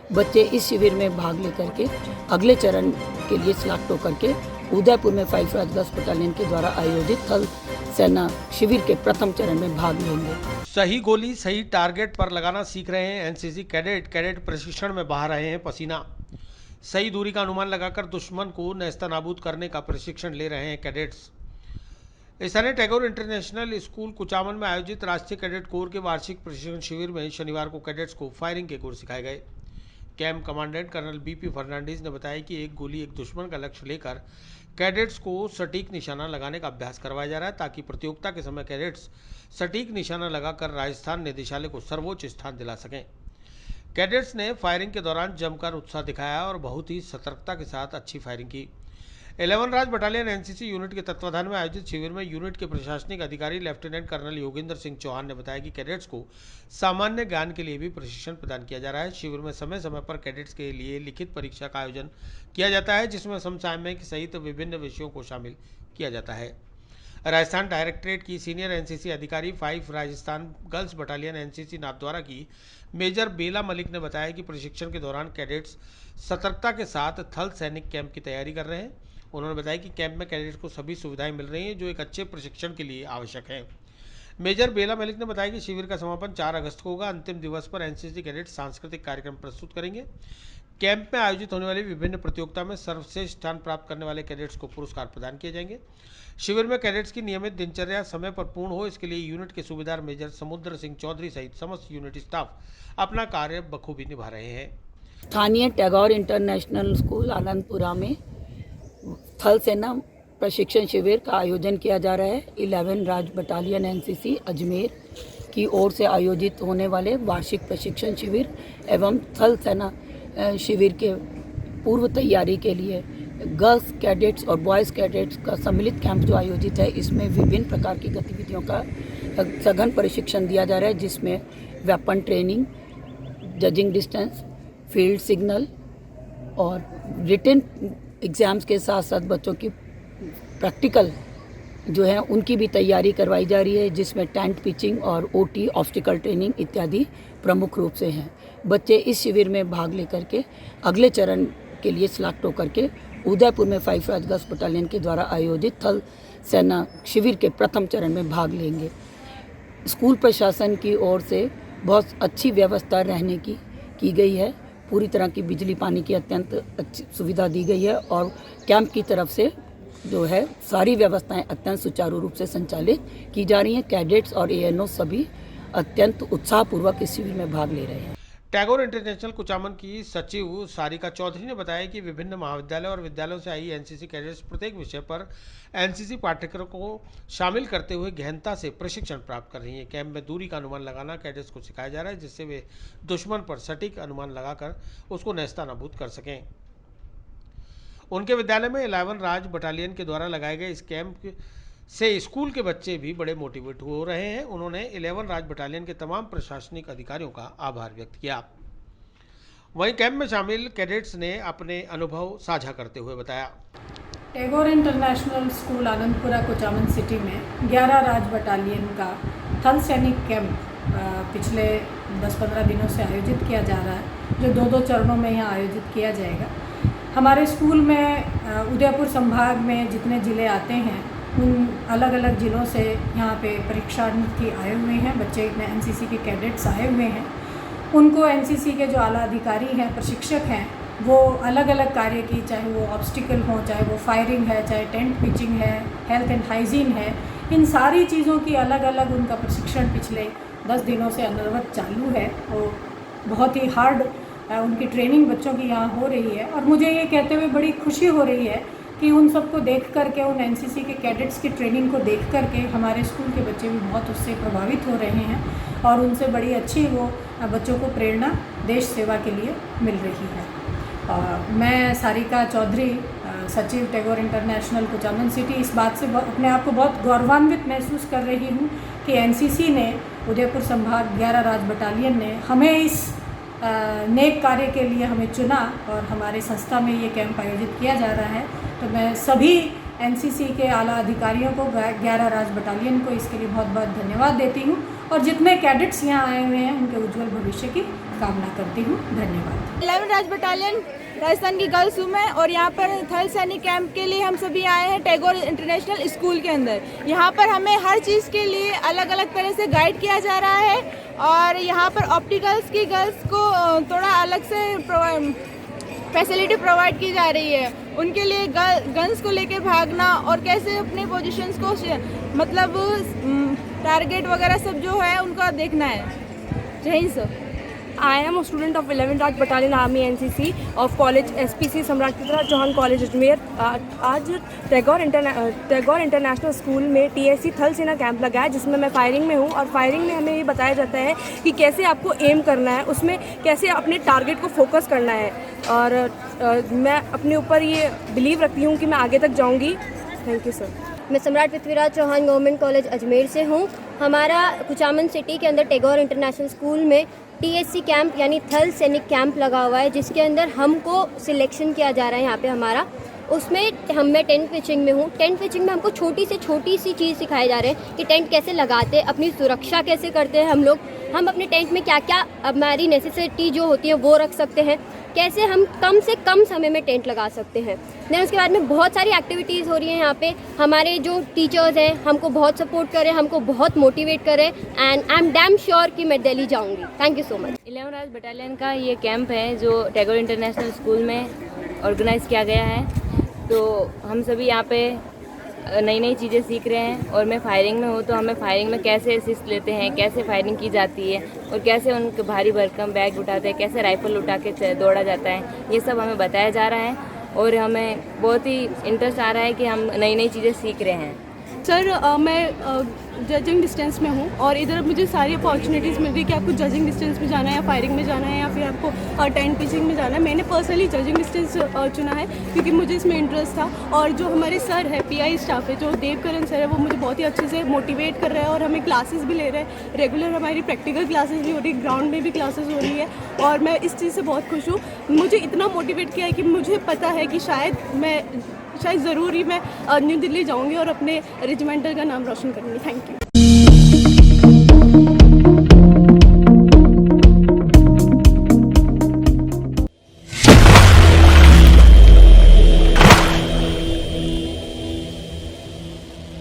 बच्चे इस शिविर में भाग लेकर के अगले चरण के लिए सिलेक्ट होकर के उदयपुर में 5 राजगढ़ बटालियन के द्वारा आयोजित थल सेना शिविर के प्रथम चरण में भाग लेंगे। सही गोली सही टारगेट पर लगाना सीख रहे हैं एनसीसी कैडेट प्रशिक्षण में बहा रहे हैं पसीना। सही दूरी का अनुमान लगाकर दुश्मन को नेस्तनाबूद करने का प्रशिक्षण ले रहे हैं कैडेट्स। स्थानीय टैगोर इंटरनेशनल स्कूल कुचामन में आयोजित राष्ट्रीय कैडेट कोर के वार्षिक प्रशिक्षण शिविर में शनिवार को कैडेट्स को फायरिंग के गुर सिखाए गए। Camp commandant colonel BP Fernandes ने बताया कि एक गोली एक दुश्मन का लक्ष्य लेकर कैडेट्स को सटीक निशाना लगाने का अभ्यास करवाया जा रहा है ताकि प्रतियोगिता के समय कैडेट्स सटीक निशाना लगाकर राजस्थान निदेशालय को सर्वोच्च स्थान दिला सकें। कैडेट्स ने फायरिंग के दौरान जमकर उत्साह दिखाया और बहुत ही सतर्कता के साथ अच्छी फायरिंग की। 11 राज बटालियन एनसीसी यूनिट के तत्वाधान में आयोजित शिविर में यूनिट के प्रशासनिक अधिकारी लेफ्टिनेंट कर्नल योगेंद्र सिंह चौहान ने बताया कि कैडेट्स को सामान्य ज्ञान के लिए भी प्रशिक्षण प्रदान किया जा रहा है। शिविर में समय समय पर कैडेट्स के लिए लिखित परीक्षा का आयोजन किया जाता है जिसमें समसामयिक सहित विभिन्न विषयों को शामिल किया जाता है। राजस्थान डायरेक्टरेट की सीनियर एनसीसी अधिकारी 5 Rajasthan girls battalion NCC Nathdwara की मेजर बेला मलिक ने बताया कि प्रशिक्षण के दौरान कैडेट्स सतर्कता के साथ थल सैनिक कैंप की तैयारी कर रहे हैं। उन्होंने बताया कि कैंप में कैडेट्स को सभी सुविधाएं मिल रही हैं जो एक अच्छे प्रशिक्षण के लिए आवश्यक है। मेजर बेला मलिक ने बताया कि शिविर का समापन 4 अगस्त को होगा। अंतिम दिवस पर एनसीसी कैडेट्स सांस्कृतिक कार्यक्रम प्रस्तुत करेंगे। कैंप में आयोजित होने वाली विभिन्न प्रतियोगिता में सर्वश्रेष्ठ स्थान प्राप्त करने वाले कैडेट्स को पुरस्कार प्रदान किए जाएंगे। शिविर में कैडेट्स की नियमित दिनचर्या समय पर पूर्ण हो इसके लिए यूनिट के सूबेदार मेजर समुद्र सिंह चौधरी सहित समस्त यूनिट स्टाफ अपना कार्य बखूबी निभा रहे हैं। स्थानीय टैगोर इंटरनेशनल स्कूल आनंदपुरा में थल सेना प्रशिक्षण शिविर का आयोजन किया जा रहा है। 11 राज बटालियन एनसीसी अजमेर की ओर से आयोजित होने वाले वार्षिक प्रशिक्षण शिविर एवं थल सेना शिविर के पूर्व तैयारी के लिए गर्ल्स कैडेट्स और बॉयज़ कैडेट्स का सम्मिलित कैंप जो आयोजित है, इसमें विभिन्न प्रकार की गतिविधियों का सघन प्रशिक्षण दिया जा रहा है जिसमें weapon training, judging distance, field signal और रिटन एग्ज़ाम्स के साथ साथ बच्चों की प्रैक्टिकल जो है उनकी भी तैयारी करवाई जा रही है जिसमें टेंट पिचिंग और ओटी ऑब्स्टिकल ट्रेनिंग इत्यादि प्रमुख रूप से हैं। बच्चे इस शिविर में भाग लेकर के अगले चरण के लिए सिलेक्ट होकर के उदयपुर में 5 राजगढ़ बटालियन के द्वारा आयोजित थल सेना शिविर के प्रथम चरण में भाग लेंगे। स्कूल प्रशासन की ओर से बहुत अच्छी व्यवस्था रहने की गई है। पूरी तरह की बिजली पानी की अत्यंत अच्छी सुविधा दी गई है और कैंप की तरफ से जो है सारी व्यवस्थाएं अत्यंत सुचारू रूप से संचालित की जा रही हैं। कैडेट्स और एएनओ सभी अत्यंत उत्साहपूर्वक इस शिविर में भाग ले रहे हैं। टैगोर इंटरनेशनल कुचामन की सचिव सारिका चौधरी ने बताया कि विभिन्न महाविद्यालय और विद्यालयों से आई एनसीसी कैडेट्स प्रत्येक विषय पर एनसीसी पाठ्यक्रम को शामिल करते हुए गहनता से प्रशिक्षण प्राप्त कर रही हैं। कैंप में दूरी का अनुमान लगाना कैडेट्स को सिखाया जा रहा है जिससे वे दुश्मन पर सटीक अनुमान लगाकर उसको नेस्तनाबूद कर सकें। उनके विद्यालय में 11 राज बटालियन के द्वारा लगाए गए इस कैंप से स्कूल के बच्चे भी बड़े मोटिवेट हो रहे हैं। उन्होंने 11 राज बटालियन के तमाम प्रशासनिक अधिकारियों का आभार व्यक्त किया। वहीं कैंप में शामिल कैडेट्स ने अपने अनुभव साझा करते हुए बताया। Tagore international school Anandpura Kuchaman city में 11 राज बटालियन का थल सैनिक कैंप पिछले 10-15 दिनों से आयोजित किया जा रहा है जो 2-2 चरणों में यहाँ आयोजित किया जाएगा। हमारे स्कूल में उदयपुर संभाग में जितने ज़िले आते हैं उन अलग अलग ज़िलों से यहाँ पे परीक्षार्थी आए हुए हैं। बच्चे एनसीसी के कैडेट्स आए हुए हैं। उनको एनसीसी के जो आला अधिकारी हैं, प्रशिक्षक हैं, वो अलग अलग कार्य की, चाहे वो ऑब्स्टिकल हो, चाहे वो फायरिंग है, चाहे टेंट पिचिंग है, हेल्थ एंड हाइजीन है, इन सारी चीज़ों की अलग अलग उनका प्रशिक्षण पिछले 10 दिनों से अनवरत चालू है और बहुत ही हार्ड उनकी ट्रेनिंग बच्चों की यहाँ हो रही है। और मुझे ये कहते हुए बड़ी खुशी हो रही है कि उन सबको देख करके, उन एनसीसी के कैडेट्स की ट्रेनिंग को देख करके हमारे स्कूल के बच्चे भी बहुत उससे प्रभावित हो रहे हैं और उनसे बड़ी अच्छी वो बच्चों को प्रेरणा देश सेवा के लिए मिल रही है। मैं सारिका चौधरी, सचिव टैगोर इंटरनेशनल कुचामन सिटी, इस बात से अपने आप को बहुत गौरवान्वित महसूस कर रही हूँ कि एनसीसी ने, उदयपुर संभाग 11 राज बटालियन ने हमें इस नेक कार्य के लिए हमें चुना और हमारे संस्था में ये कैंप आयोजित किया जा रहा है। तो मैं सभी एनसीसी के आला अधिकारियों को, 11 राज बटालियन को इसके लिए बहुत बहुत धन्यवाद देती हूँ और जितने कैडेट्स यहाँ आए हुए हैं उनके उज्जवल भविष्य की कामना करती हूँ। धन्यवाद। 11 राज बटालियन राजस्थान की गर्ल्स रूम है और यहाँ पर थल सैनिक कैंप के लिए हम सभी आए हैं टैगोर इंटरनेशनल स्कूल के अंदर। यहाँ पर हमें हर चीज़ के लिए अलग अलग तरह से गाइड किया जा रहा है और यहाँ पर ऑप्टिकल्स की गर्ल्स को थोड़ा अलग से फैसिलिटी प्रोवाइड की जा रही है। उनके लिए गन्स को लेके भागना और कैसे अपने पोजीशंस को मतलब टारगेट वगैरह सब जो है उनका देखना है। जय Hind sir. I am a student of 11 Raj Battalion Army NCC of College SPC सम्राट पृथ्वीराज चौहान कॉलेज अजमेर। आज टैगोर इंटरनेशनल स्कूल में TSC थल सेना कैंप लगा है जिसमें मैं फायरिंग में हूँ और फायरिंग में हमें ये बताया जाता है कि कैसे आपको एम करना है, उसमें कैसे अपने टारगेट को फोकस करना है और मैं अपने ऊपर ये बिलीव रखती हूँ कि मैं आगे तक जाऊँगी। Thank you sir. मैं सम्राट पृथ्वीराज चौहान गवर्नमेंट कॉलेज अजमेर से हूँ। हमारा कुचामन सिटी के अंदर टैगोर इंटरनेशनल स्कूल में TSC कैंप यानी थल सैनिक कैंप लगा हुआ है जिसके अंदर हमको सिलेक्शन किया जा रहा है। यहाँ पे हमारा उसमें मैं टेंट पिचिंग में हूँ। टेंट पिचिंग में हमको छोटी सी चीज़ सिखाए जा रहे हैं कि टेंट कैसे लगाते हैं, अपनी सुरक्षा कैसे करते हैं हम अपने टेंट में क्या क्या हमारी नेसेसिटी जो होती है वो रख सकते हैं, कैसे हम कम से कम समय में टेंट लगा सकते हैं। देन उसके बाद में बहुत सारी एक्टिविटीज़ हो रही हैं यहाँ पे। हमारे जो टीचर्स हैं हमको बहुत सपोर्ट करें, हमको बहुत मोटिवेट करें and I am damn sure कि मैं दिल्ली जाऊँगी। Thank you so much. 11 Raj battalion का ये कैंप है जो टैगोर इंटरनेशनल स्कूल में ऑर्गेनाइज़ किया गया है। तो हम सभी यहाँ पे नई नई चीज़ें सीख रहे हैं और मैं फायरिंग में हूँ तो हमें फायरिंग में कैसे असिस्ट लेते हैं, कैसे फायरिंग की जाती है और कैसे उनके भारी भरकम बैग उठाते हैं, कैसे राइफल उठा के दौड़ा जाता है, ये सब हमें बताया जा रहा है और हमें बहुत ही इंटरेस्ट आ रहा है कि हम नई नई चीज़ें सीख रहे हैं। सर मैं जजिंग डिस्टेंस में हूँ और इधर मुझे सारी अपॉर्चुनिटीज़ मिल रही है कि आपको जजिंग डिस्टेंस में जाना है या फायरिंग में जाना है या फिर आपको टेंट पिचिंग में जाना है। मैंने पर्सनली जजिंग डिस्टेंस चुना है क्योंकि मुझे इसमें इंटरेस्ट था और जो हमारे सर है PI स्टाफ है जो देवकरण सर है वो मुझे बहुत ही अच्छे से मोटिवेट कर रहे हैं और हमें क्लासेस भी ले रहे हैं। रेगुलर हमारी प्रैक्टिकल क्लासेस भी हो रही है, ग्राउंड में भी क्लासेस हो रही है और मैं इस चीज़ से बहुत खुश हूँ। मुझे इतना मोटिवेट किया है कि मुझे पता है कि शायद ज़रूर ही मैं न्यू दिल्ली जाऊँगी और अपने रेजिमेंटल का नाम रोशन करूँगी। Thank you.